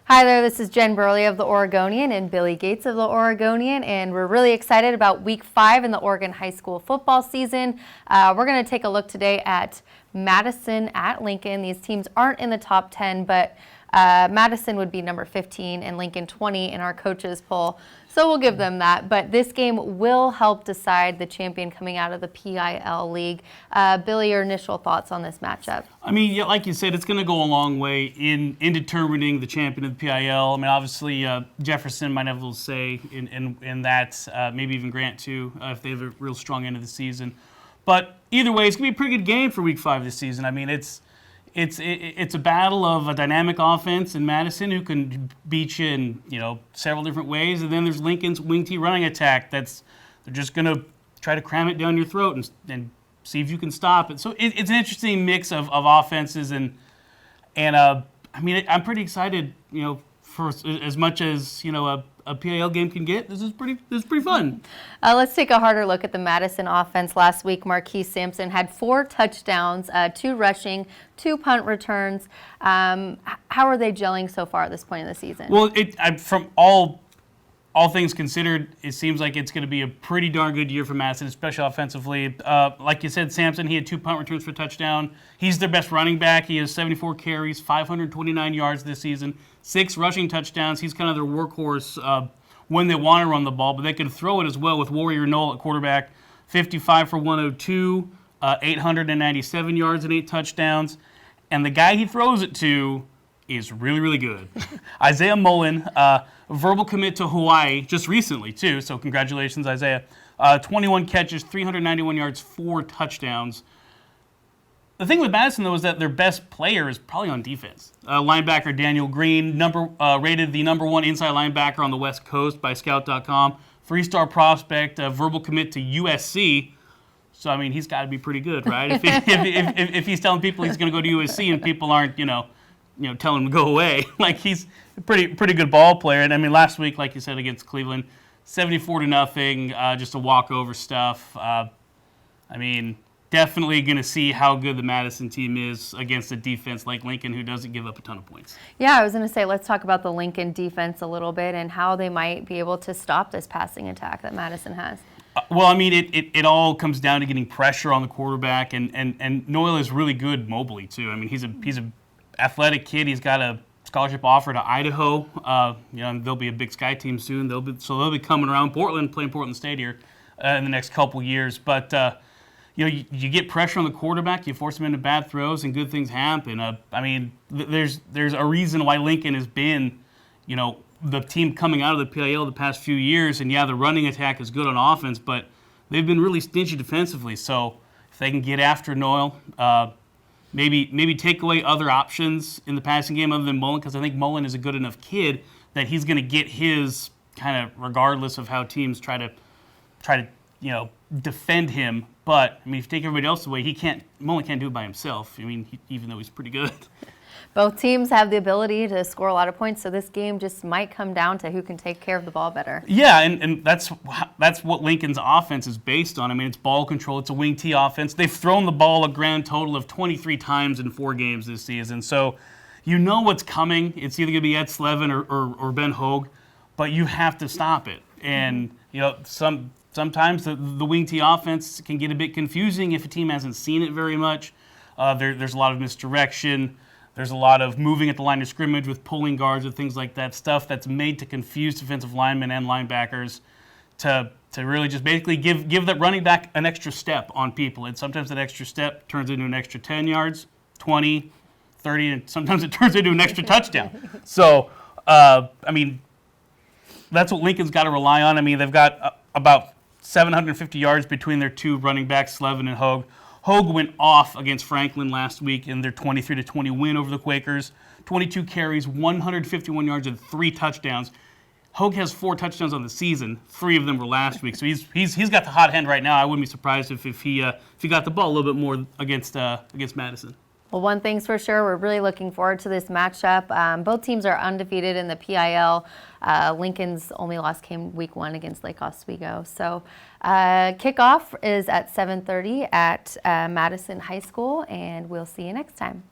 Hi there, this is Jen Beyrle of the Oregonian and Billy Gates of the Oregonian, and we're really excited about Week 5 in the Oregon high school football season. We're going to take a look today at Madison at Lincoln. These teams aren't in the top 10, but Madison would be number 15 and Lincoln 20 in our coaches poll, so we'll give them that. But this game will help decide the champion coming out of the PIL League. Billy, your initial thoughts on this matchup? I mean, yeah, like you said, it's going to go a long way in determining the champion of the PIL. I mean, obviously, Jefferson might have a little say in that, maybe even Grant too, if they have a real strong end of the season. But either way, it's going to be a pretty good game for Week 5 this season. I mean, it's a battle of a dynamic offense in Madison who can beat you in several different ways, and then there's Lincoln's wing T running attack they're just going to try to cram it down your throat and see if you can stop it. So it's an interesting mix of offenses, and I mean, I'm pretty excited. For as much as a PIL game can get, this is pretty fun. Let's take a harder look at the Madison offense. Last week, Marquise Sampson had 4 touchdowns, 2 rushing, 2 punt returns. How are they gelling so far at this point in the season? Well, from all things considered, it seems like it's going to be a pretty darn good year for Madison, especially offensively. Like you said, Sampson, he had 2 punt returns for a touchdown. He's their best running back. He has 74 carries, 529 yards this season, 6 rushing touchdowns. He's kind of their workhorse when they want to run the ball, but they can throw it as well with Warrior Noel at quarterback, 55 for 102, 897 yards and 8 touchdowns. And the guy he throws it to is really, really good. Isaiah Mullen, verbal commit to Hawaii just recently, too, so congratulations, Isaiah. 21 catches, 391 yards, 4 touchdowns. The thing with Madison, though, is that their best player is probably on defense. Linebacker Daniel Green, rated the number 1 inside linebacker on the West Coast by Scout.com. 3-star prospect, verbal commit to USC. So, I mean, he's got to be pretty good, right? If he's telling people he's going to go to USC and people aren't, telling him to go away. Like, he's a pretty good ball player. And I mean, last week, like you said, against Cleveland, 74-0, just a walkover stuff. I mean, definitely going to see how good the Madison team is against a defense like Lincoln, who doesn't give up a ton of points. Yeah, I was going to say, let's talk about the Lincoln defense a little bit and how they might be able to stop this passing attack that Madison has. Well, I mean, it all comes down to getting pressure on the quarterback, and Noel is really good mobily too. I mean, he's a athletic kid. He's got a scholarship offer to Idaho. And there'll be a Big Sky team soon. They'll be coming around Portland, playing Portland State here in the next couple years. But you get pressure on the quarterback, you force him into bad throws, and good things happen. I mean, there's a reason why Lincoln has been, the team coming out of the PIL the past few years. And yeah, the running attack is good on offense, but they've been really stingy defensively. So if they can get after Noel, maybe take away other options in the passing game other than Mullen, because I think Mullen is a good enough kid that he's going to get his kind of regardless of how teams try to defend him. But I mean, if you take everybody else away, Mullen can't do it by himself. I mean, even though he's pretty good. Both teams have the ability to score a lot of points, so this game just might come down to who can take care of the ball better. Yeah, and that's what Lincoln's offense is based on. I mean, it's ball control. It's a wing T offense. They've thrown the ball a grand total of 23 times in 4 games this season. So you know what's coming. It's either going to be Ed Slevin or Ben Hogue, but you have to stop it. And sometimes the wing T offense can get a bit confusing if a team hasn't seen it very much. There's a lot of misdirection. There's a lot of moving at the line of scrimmage with pulling guards and things like that, stuff that's made to confuse defensive linemen and linebackers to really just basically give that running back an extra step on people. And sometimes that extra step turns into an extra 10 yards, 20, 30, and sometimes it turns into an extra touchdown. So, I mean, that's what Lincoln's got to rely on. I mean, they've got about 750 yards between their 2 running backs, Slevin and Hogue. Hogue went off against Franklin last week in their 23-20 win over the Quakers. 22 carries, 151 yards, and 3 touchdowns. Hogue has 4 touchdowns on the season. 3 of them were last week, so he's got the hot hand right now. I wouldn't be surprised if he got the ball a little bit more against Madison. Well, one thing's for sure, we're really looking forward to this matchup. Both teams are undefeated in the PIL. Lincoln's only loss came week 1 against Lake Oswego. So kickoff is at 7:30 at Madison High School, and we'll see you next time.